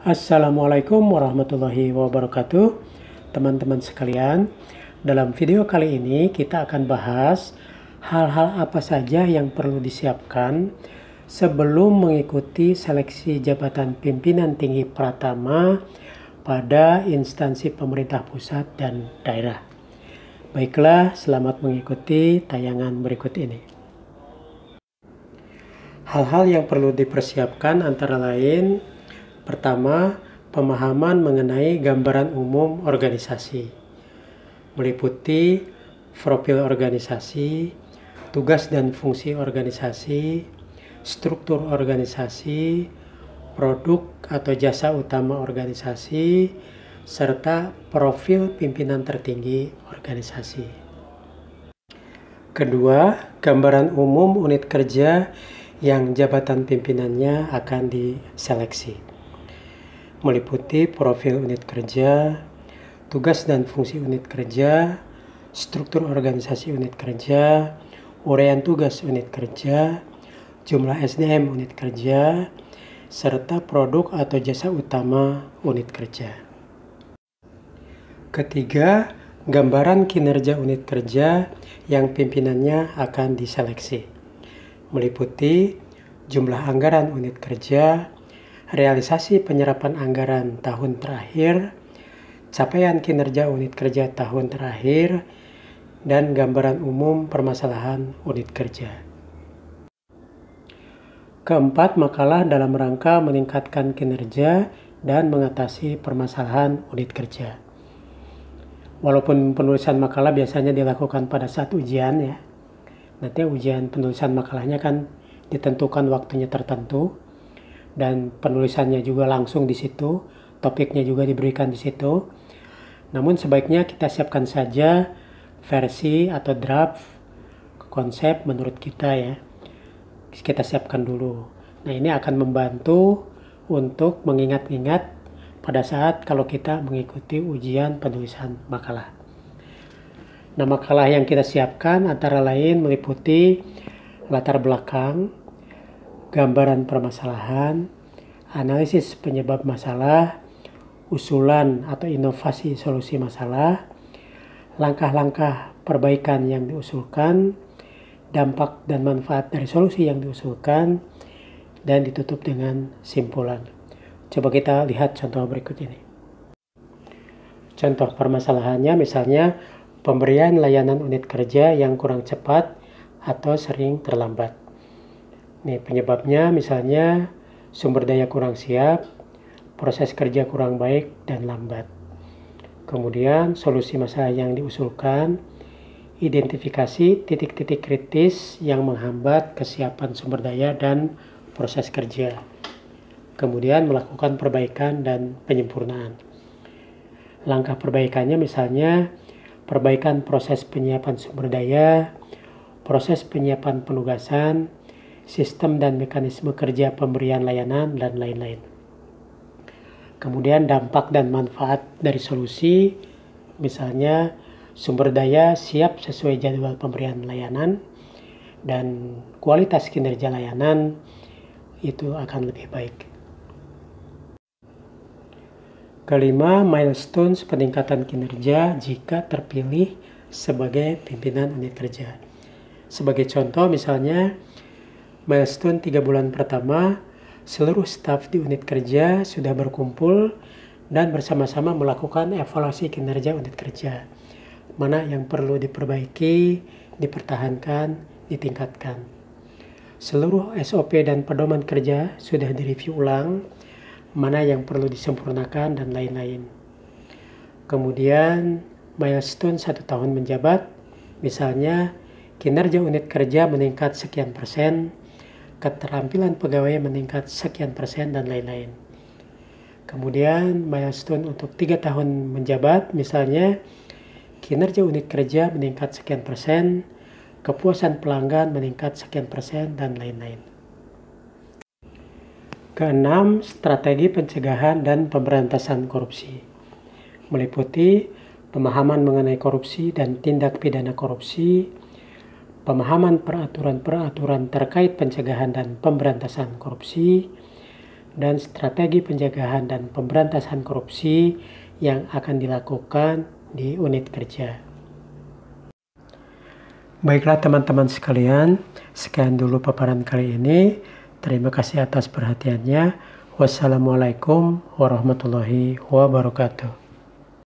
Assalamualaikum warahmatullahi wabarakatuh. Teman-teman sekalian, dalam video kali ini kita akan bahas hal-hal apa saja yang perlu disiapkan sebelum mengikuti seleksi jabatan pimpinan tinggi Pratama pada instansi pemerintah pusat dan daerah. Baiklah, selamat mengikuti tayangan berikut ini. Hal-hal yang perlu dipersiapkan antara lain: pertama, pemahaman mengenai gambaran umum organisasi, meliputi profil organisasi, tugas dan fungsi organisasi, struktur organisasi, produk atau jasa utama organisasi, serta profil pimpinan tertinggi organisasi. Kedua, gambaran umum unit kerja yang jabatan pimpinannya akan diseleksi, meliputi profil unit kerja, tugas dan fungsi unit kerja, struktur organisasi unit kerja, uraian tugas unit kerja, jumlah SDM unit kerja, serta produk atau jasa utama unit kerja. Ketiga, gambaran kinerja unit kerja yang pimpinannya akan diseleksi, meliputi jumlah anggaran unit kerja, realisasi penyerapan anggaran tahun terakhir, capaian kinerja unit kerja tahun terakhir, dan gambaran umum permasalahan unit kerja. Keempat, makalah dalam rangka meningkatkan kinerja dan mengatasi permasalahan unit kerja. Walaupun penulisan makalah biasanya dilakukan pada saat ujian ya, nanti ujian penulisan makalahnya kan ditentukan waktunya tertentu, dan penulisannya juga langsung di situ, topiknya juga diberikan di situ. Namun sebaiknya kita siapkan saja versi atau draft konsep menurut kita ya. Kita siapkan dulu. Nah, ini akan membantu untuk mengingat-ingat pada saat kalau kita mengikuti ujian penulisan makalah. Nah, makalah yang kita siapkan antara lain meliputi latar belakang, gambaran permasalahan, analisis penyebab masalah, usulan atau inovasi solusi masalah, langkah-langkah perbaikan yang diusulkan, dampak dan manfaat dari solusi yang diusulkan, dan ditutup dengan simpulan. Coba kita lihat contoh berikut ini. Contoh permasalahannya misalnya pemberian layanan unit kerja yang kurang cepat atau sering terlambat. Nih, penyebabnya misalnya sumber daya kurang siap, proses kerja kurang baik dan lambat. Kemudian solusi masalah yang diusulkan, identifikasi titik-titik kritis yang menghambat kesiapan sumber daya dan proses kerja. Kemudian melakukan perbaikan dan penyempurnaan. Langkah perbaikannya misalnya perbaikan proses penyiapan sumber daya, proses penyiapan penugasan, sistem dan mekanisme kerja pemberian layanan, dan lain-lain. Kemudian dampak dan manfaat dari solusi, misalnya sumber daya siap sesuai jadwal pemberian layanan, dan kualitas kinerja layanan itu akan lebih baik. Kelima, milestones peningkatan kinerja jika terpilih sebagai pimpinan unit kerja. Sebagai contoh misalnya, milestone 3 bulan pertama, seluruh staf di unit kerja sudah berkumpul dan bersama-sama melakukan evaluasi kinerja unit kerja. Mana yang perlu diperbaiki, dipertahankan, ditingkatkan. Seluruh SOP dan pedoman kerja sudah direview ulang, mana yang perlu disempurnakan, dan lain-lain. Kemudian, milestone 1 tahun menjabat, misalnya kinerja unit kerja meningkat sekian persen, keterampilan pegawai meningkat sekian persen, dan lain-lain. Kemudian milestone untuk 3 tahun menjabat, misalnya kinerja unit kerja meningkat sekian persen, kepuasan pelanggan meningkat sekian persen, dan lain-lain. Keenam, strategi pencegahan dan pemberantasan korupsi, meliputi pemahaman mengenai korupsi dan tindak pidana korupsi, pemahaman peraturan-peraturan terkait pencegahan dan pemberantasan korupsi, dan strategi pencegahan dan pemberantasan korupsi yang akan dilakukan di unit kerja. Baiklah teman-teman sekalian, sekian dulu paparan kali ini. Terima kasih atas perhatiannya. Wassalamualaikum warahmatullahi wabarakatuh.